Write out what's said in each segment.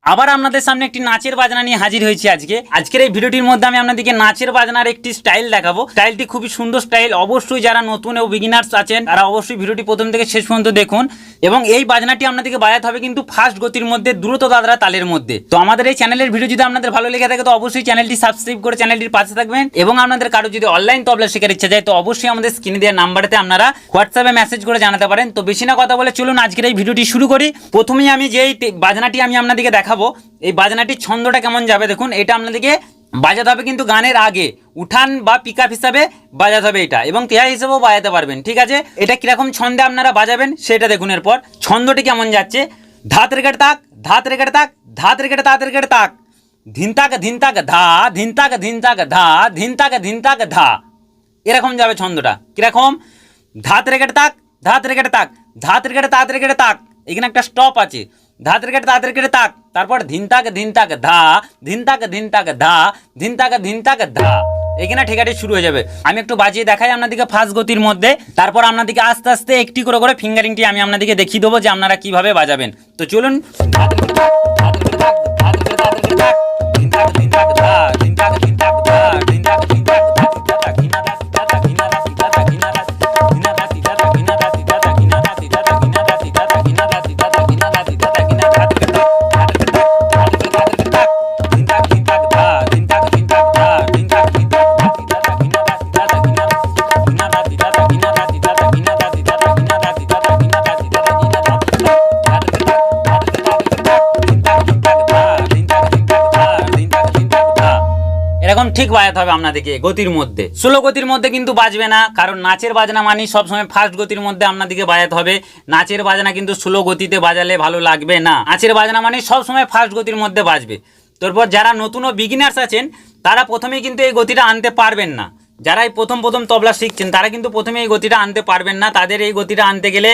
আবার আপনাদের সামনে একটি নাচের বাজনা নিয়ে হাজির হয়েছি আজকের এই ভিডিওটির মধ্যে আমি আপনাদেরকে নাচের বাজনার একটি স্টাইল দেখাবো। স্টাইলটি খুবই সুন্দর স্টাইল। অবশ্যই যারা নতুন ও বিগিনার্স আছেন তারা অবশ্যই ভিডিওটি প্রথম থেকে শেষ পর্যন্ত দেখুন। এবং এই বাজনাটি আপনাদেরকে বাজাতে হবে কিন্তু ফাস্ট গতির মধ্যে, দ্রুত দাদরা তালের মধ্যে। তো আমাদের এই চ্যানেলের ভিডিও যদি আপনাদের ভালো লেগে থাকে তো অবশ্যই চ্যানেলটি সাবস্ক্রাইব করে চ্যানেলটির পাশে থাকবেন। এবং আপনাদের কারো যদি অনলাইন তবলা শেখার ইচ্ছা যায় তো অবশ্যই আমাদের স্ক্রিনে দেওয়া নাম্বারতে আপনারা হোয়াটসঅ্যাপে মেসেজ করে জানাতে পারেন। তো বেশি না কথা বলে চলুন আজকের এই ভিডিওটি শুরু করি। প্রথমেই আমি যেই বাজনাটি আমি আপনাদেরকে দেখাবো, এই বাজনাটির ছন্দটা কেমন যাবে দেখুন। এটা আপনাদেরকে বাজাতে হবে কিন্তু গানের আগে, উঠান বা পিকআপ হিসাবে বাজাতে হবে এটা, এবং পেয়ার হিসেবেও বাজাতে পারবেন। ঠিক আছে, এটা কিরকম ছন্দে আপনারা বাজাবেন সেটা দেখুন। এরপর ছন্দটি কেমন যাচ্ছে, ধাত রেগেট তাক, ধাত রেগেট তাক, ধাত রেগেট তাত রেগেট তাক, ধিনতাক ধিনতাক ধা, ধিনতাক ধিনতাক ধা, ধিনতাক ধিনতাক ধা, এরকম যাবে ছন্দটা। কিরকম, ধাত রেগেট তাক, ধাত রেগেট তাক, ধাত রেগেট তাত রেগেট তাক, এখানে একটা স্টপ আছে, ধাত রেগেট তাত রেগেট তাক, তারপর ধিনতাক ধিনতাক ধা, ধিনতাক ধিনতাক ধা, ধিনতাক ধিনতাক ধা, এখানে ঠেকাটি শুরু হয়ে যাবে। আমি একটু বাজিয়ে দেখাই আপনাদেরকে ফাস্ট গতির মধ্যে, তারপর আপনাদেরকে আস্তে আস্তে একটি করে করে ফিঙ্গারিংটি আমি আপনাদেরকে দেখিয়ে দেবো যে আপনারা কিভাবে বাজাবেন। তো চলুন, ধাত রেগেট তাক, ধাত রেগেট তাক, ধাত রেগেট তাত রেগেট তাক, ধিনতাক ধিনতাক ধা, ধিনতাক ধিনতাক ধা, ধিনতাক ধিনতাক ধা, ধিনতাক ঘিনা দা, ধিনতাক ঘিনা দা, ধিনতাক ঘিনা দা, ঘিনা দা, ধিনতাক ঘিনা দা, ধিনতাক ঘিনা দা, ধিনতাক ঘিনা দা, ধিনতাক ঘিনা দা, ধিনতাক ঘিনা দা, ধিনতাক ঘিনা দা, ধাত রেগেট তাক, ধাত রেগেট তাক, ধাত রেগেট তাত রেগেট তাক, ধিনতাক ধিনতাক ধা, ধিনতাক ধিনতাক ধা, ধিনতাক ধিনতাক ধা, ধিনতাক ঘিনা দা, ধিনতাক ঘিনা দা, ঘিনা দা, ধিনতাক ঘিনা দা, ধিনতাক ঘিনা দা, ধিনতাক ঘিনা দা, ধিনতাক ঘিনা দা, ধিনতাক ঘিনা দা, ধাত রেগেট তাক, ধাত রেগেট তাত রেগেট তাক, ধিনতাক ধিনতাক ধা, ধিনতাক ধিনতাক ধা, ধিনতাক ধিনতাক ধা, এরকম ঠিক বাজাতে হবে আপনাদেরকে গতির মধ্যে। স্লো গতির মধ্যে কিন্তু বাজবে না, কারণ নাচের বাজনা মানে সবসময় ফাস্ট গতির মধ্যে আপনাদেরকে বাজাতে হবে। নাচের বাজনা কিন্তু স্লো গতিতে বাজালে ভালো লাগবে না। নাচের বাজনা মানে সবসময় ফাস্ট গতির মধ্যে বাজবে। তারপর যারা নতুন ও বিগিনার্স আছেন তারা প্রথমেই কিন্তু এই গতিটা আনতে পারবেন না। যারা এই প্রথম তবলা শিখছেন তারা কিন্তু প্রথমে এই গতিটা আনতে পারবেন না। তাদের এই গতিটা আনতে গেলে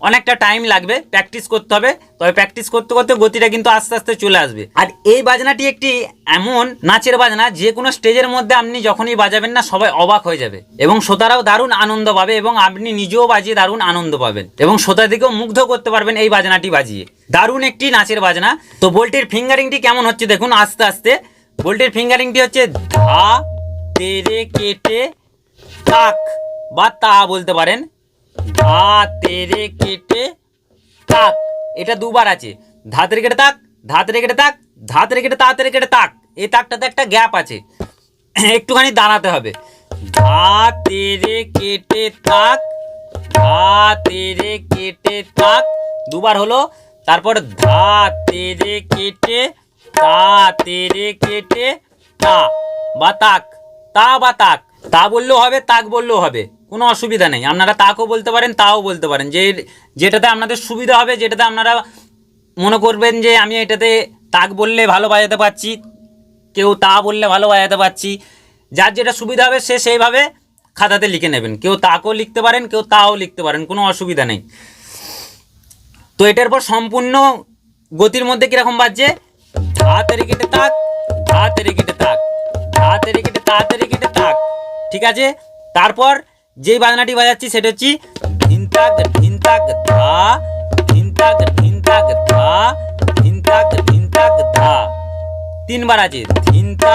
অনেকটা টাইম লাগবে, প্র্যাকটিস করতে হবে। তবে প্র্যাকটিস করতে করতে গতিটা কিন্তু আস্তে আস্তে চলে আসবে। আর এই বাজনাটি একটি এমন নাচের বাজনা যে কোনো স্টেজের মধ্যে আপনি যখনই বাজাবেন না সবাই অবাক হয়ে যাবে, এবং শ্রোতারাও দারুণ আনন্দ পাবে, এবং আপনি নিজেও বাজিয়ে দারুণ আনন্দ পাবেন, এবং শ্রোতাদেরকেও মুগ্ধ করতে পারবেন এই বাজনাটি বাজিয়ে। দারুণ একটি নাচের বাজনা। তো বোল্টের ফিঙ্গারিংটি কেমন হচ্ছে দেখুন আস্তে আস্তে। বোল্টের ফিঙ্গারিংটি হচ্ছে ধা তেরে কেটে তাক বা তা বলতে পারেন, ধা তেরে কেটে তাক, এটা দুবার আছে। ধাত রেগেট তাক, ধাত রেগেট তাক, ধাত রেগেট তাত রেগেট তাক, এই তাকটাতে একটা গ্যাপ আছে, একটুখানি দাঁড়াতে হবে। ধা তেরে কেটে তাক, ধা তেরে কেটে তাক, দুবার হলো। তারপর ধা তেরে কেটে তা তেরে কেটে তা বা তাক, তা বা তাক, তা বললেও হবে, তাক বললেও হবে, কোনো অসুবিধা নেই। আপনারা তাকও বলতে পারেন, তাও বলতে পারেন, যেটাতে আপনাদের সুবিধা হবে, যেটাতে আপনারা মনে করবেন যে আমি এটাতে তাক বললে ভালো বাজাতে পারছি, কেউ তা বললে ভালো বাজাতে পারছি। যার যেটা সুবিধা হবে সে সেইভাবে খাতাতে লিখে নেবেন। কেউ তাকও লিখতে পারেন, কেউ তাও লিখতে পারেন, কোনো অসুবিধা নেই। তো এটার পর সম্পূর্ণ গতির মধ্যে কীরকম বাজছে, ধা তেরে কেটে তাক, ধা তেরে কেটে তাক, ধা তেরে কেটে তা তেরে কেটে তাক। ঠিক আছে, তারপর যেই বাজনাটি বাজাচ্ছি সেটা হচ্ছে ধিনতাক ধিনতাক ধা, ধিনতাক ধিনতাক ধা, ধিনতাক ধিনতাক ধা, তিনবার আছে। ধিনতা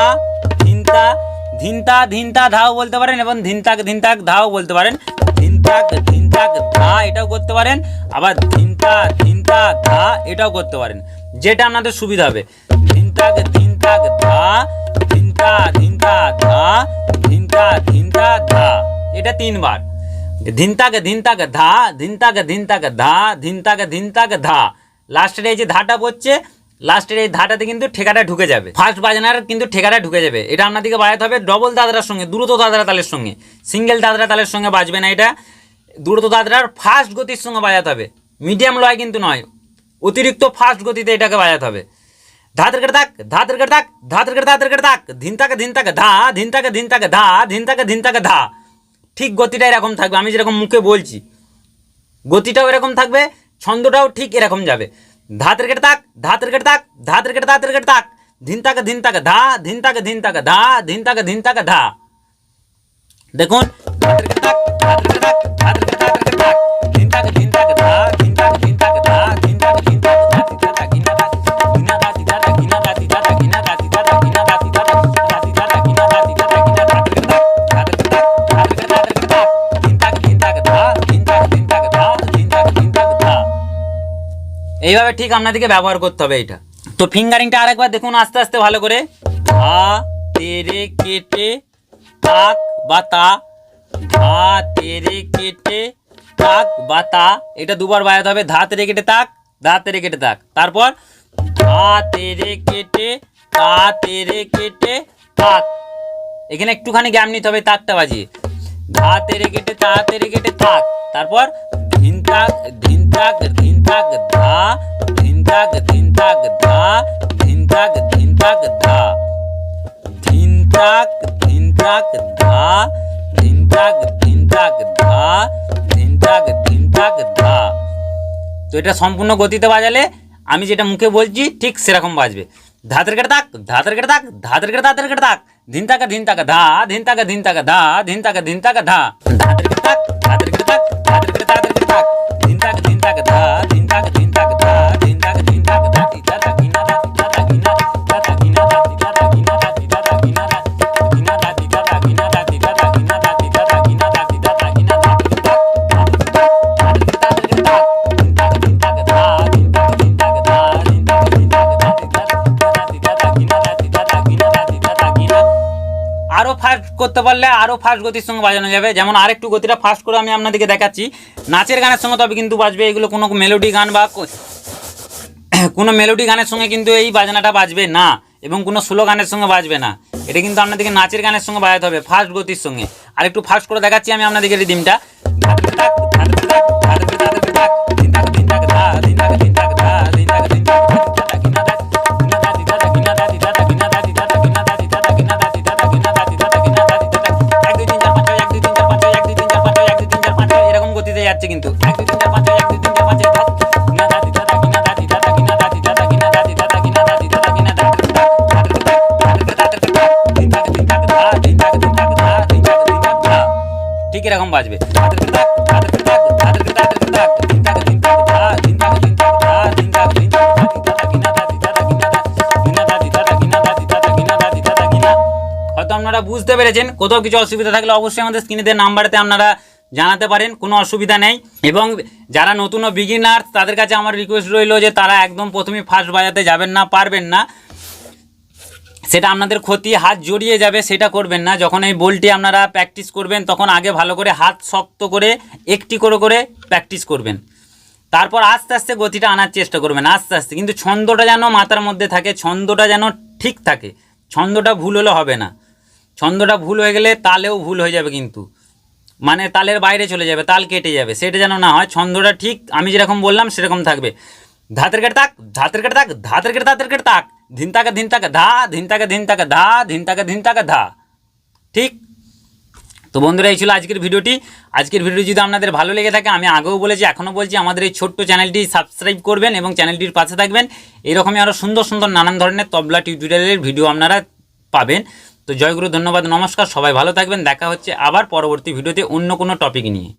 ধিনতা, ধিনতা ধিনতা ধাও বলতে পারেন, এবং ধিনতাক ধিনতাক ধাও বলতে পারেন। ধিনতাক ধিনতাক ধা এটাও করতে পারেন, আবার ধিনতা ধিনতা ধা এটাও করতে পারেন, যেটা আপনাদের সুবিধা হবে। ধিনতাক ধিনতাক ধা, ধিনতা ধিনতা ধা, ধিনতা ধিনতা ধা, এটা তিনবার। ধিনতাক ধিনতাক ধা, ধিনতাক ধিনতাক ধা, ধিনতাক ধিনতাক ধা, লাস্টের এই যে ধাটা পড়ছে, লাস্টের এই ধাটাতে কিন্তু ঠেকাটা ঢুকে যাবে। ফার্স্ট বাজনার কিন্তু ঠেকাটা ঢুকে যাবে। এটা আপনাদেরকে বাজাতে হবে ডবল দাদরার সঙ্গে, দ্রুত দাদরা তালের সঙ্গে, সিঙ্গেল দাদরা তালের সঙ্গে বাজবে না। এটা দ্রুত দাদরার ফাস্ট গতির সঙ্গে বাজাতে হবে, মিডিয়াম লয় কিন্তু নয়, অতিরিক্ত ফাস্ট গতিতে এটাকে বাজাতে হবে। ধাত রেগেট তাক, ধাত রেগেট তাক, ধাত রেগেট তাত রেগেট তাক, ধিনতাক ধিনতাক ধা, ধিনতাক ধিনতাক ধা, ধিনতাক ধিনতাক ধা। ঠিক গতিটা এরকম থাকবে, আমি যেরকম মুখে বলছি গতিটাও এরকম থাকবে, ছন্দটাও ঠিক এরকম যাবে। ধাত রেগেট তাক, ধাত রেগেট তাক, ধাত রেগেট তাত রেগেট তাক, ধিনতাক ধিনতাক ধা, ধিনতাক ধিনতাক ধা, ধিনতাক ধিনতাক ধা। দেখুন, ধাত রেগেট তাক, ধাত রেগেট তাক, ধাত রেগেট তাত রেগেট তাক, ধিনতাক ধিনতাক ধা, ধিনতাক ধিনতাক ধা, ধিনতাক ধিনতাক ধা, ধিনতাক ঘিনা দা, ঘিনা দা, এইভাবে ঠিক আপনাদেরকে ব্যবহার করতে হবে এইটা। তো ফিঙ্গারিংটা আরেকবার দেখুন আস্তে আস্তে ভালো করে। ধা তেরে কেটে তাক বা তা, ধা তেরে কেটে তাক বা তা, এটা দুবার বাজাতে হবে। ধা তেরে কেটে তাক, ধা তেরে কেটে তাক, তারপর ধা তেরে কেটে তা তেরে কেটে তাক। এখানে একটুখানি গ্যাপ নিতে হবে তাকটা বাজিয়ে। ধা তেরে কেটে তা তেরে কেটে তাক, তারপর ধিন তাক ধিন তাক ধিন তাক ধা, ধিন তাক ধিন তাক ধা, ধিন তাক ধিন তাক ধা, ধিন তাক ধিন তাক ধা, ধিন তাক ধিন তাক ধা, ধিন তাক ধিন তাক ধা। তো এটা সম্পূর্ণ গতিতে বাজালে আমি যেটা মুখে বলছি ঠিক সেরকম বাজবে। ধাতের কেটে তাক, ধাতের কেটে তাক, ধাতের কেটে তাতের কেটে তাক, ধিন তাকা ধা, ধিন তাকা ধা, ধিন তাকা ধা, ধাতের কেটে তাক, ধাতের কেটে তাক, ধাতের কেটে তাতের কেটে তাক, ধিন তাকা ধা, ধিন তাকা ধা, ধিন তাকা ধা, তিতা তা গিনা দা, তিতা তা গিনা দা, তিতা তা গিনা দা, তিতা তা গিনা দা, তিতা তা গিনা দা, গিনা দা, তিতা তা গিনা দা, তিতা তা গিনা দা, তিতা তা গিনা দা, তিতা তা গিনা দা, ধিন তাক, ধাতের কেটে তাতের কেটে তাক, ধিন তাকা ধা, ধিন তাকা ধা, ধিন তাকা ধিন তাকা ধা, তিতা তা গিনা দা, তিতা তা গিনা দা, তিতা তা গিনা। আরও ফাস্ট করতে পারলে আরও ফাস্ট গতির সঙ্গে বাজানো যাবে। যেমন আরেকটু গতিটা ফাস্ট করে আমি আপনাদেরকে দেখাচ্ছি। নাচের গানের সঙ্গে তবে কিন্তু বাজবে এগুলো, কোনো মেলোডি গান বা কোনো মেলোডি গানের সঙ্গে কিন্তু এই বাজনাটা বাজবে না, এবং কোনো স্লো গানের সঙ্গে বাজবে না। এটা কিন্তু আপনাদেরকে নাচের গানের সঙ্গে বাজাতে হবে ফাস্ট গতির সঙ্গে। আর একটু ফাস্ট করে দেখাচ্ছি আমি আপনাদেরকে রিদিমটা। এরকম গতিতে যাচ্ছে কিন্তু 1 2 3 4 5 1 2 3 4 5 গিনা দা দিদা দা গিনা দা দিদা দা গিনা দা দিদা দা গিনা দা দিদা দা গিনা দা দিদা দা গিনা দা ঠিক এরকম বাজবে। হয়তো আপনারা বুঝতে পেরেছেন। কোথাও কিছু অসুবিধা থাকলে অবশ্যই আমাদের স্ক্রিনে দেওয়া নাম্বারেতে আপনারা জানাতে পারেন, কোনো অসুবিধা নেই। এবং যারা নতুন ও বিগিনার তাদের কাছে আমার রিকোয়েস্ট রইল যে তারা একদম প্রথমেই ফার্স্ট বাজাতে যাবেন না, পারবেন না, সেটা আপনাদের ক্ষতি, হাত জড়িয়ে যাবে, সেটা করবেন না। যখন এই বলটি আপনারা প্র্যাকটিস করবেন তখন আগে ভালো করে হাত শক্ত করে একটি করে করে প্র্যাকটিস করবেন, তারপর আস্তে আস্তে গতিটা আনার চেষ্টা করবেন, আস্তে আস্তে। কিন্তু ছন্দটা যেন মাথার মধ্যে থাকে, ছন্দটা যেন ঠিক থাকে, ছন্দটা ভুল হলে হবে না। ছন্দটা ভুল হয়ে গেলে তালেও ভুল হয়ে যাবে, কিন্তু মানে তালের বাইরে চলে যাবে, তাল কেটে যাবে, সেটা যেন না হয়। ছন্দটা ঠিক আমি যেরকম বললাম সেরকম থাকবে। ধাতের কেটে তাক, ধাতের কেটে তাক, ধাতের কেটে তাতের কেটে তাক, ধিন তাকা ধা, ধিন তাকা ধা, ধিন তাকা ধা। ঠিক। তো বন্ধুরা, এই ছিল আজকের ভিডিওটি। আজকের ভিডিও যদি আপনাদের ভালো লেগে থাকে, আমি আগেও বলেছি এখনও বলছি, আমাদের এই ছোট্ট চ্যানেলটি সাবস্ক্রাইব করবেন এবং চ্যানেলটির পাশে থাকবেন। এরকমই আরও সুন্দর সুন্দর নানান ধরনের তবলা টিউটোরিয়ালের ভিডিও আপনারা পাবেন। তো জয়গুরু, ধন্যবাদ, নমস্কার, সবাই ভালো থাকবেন। দেখা হচ্ছে আবার পরবর্তী ভিডিওতে অন্য কোনো টপিক নিয়ে।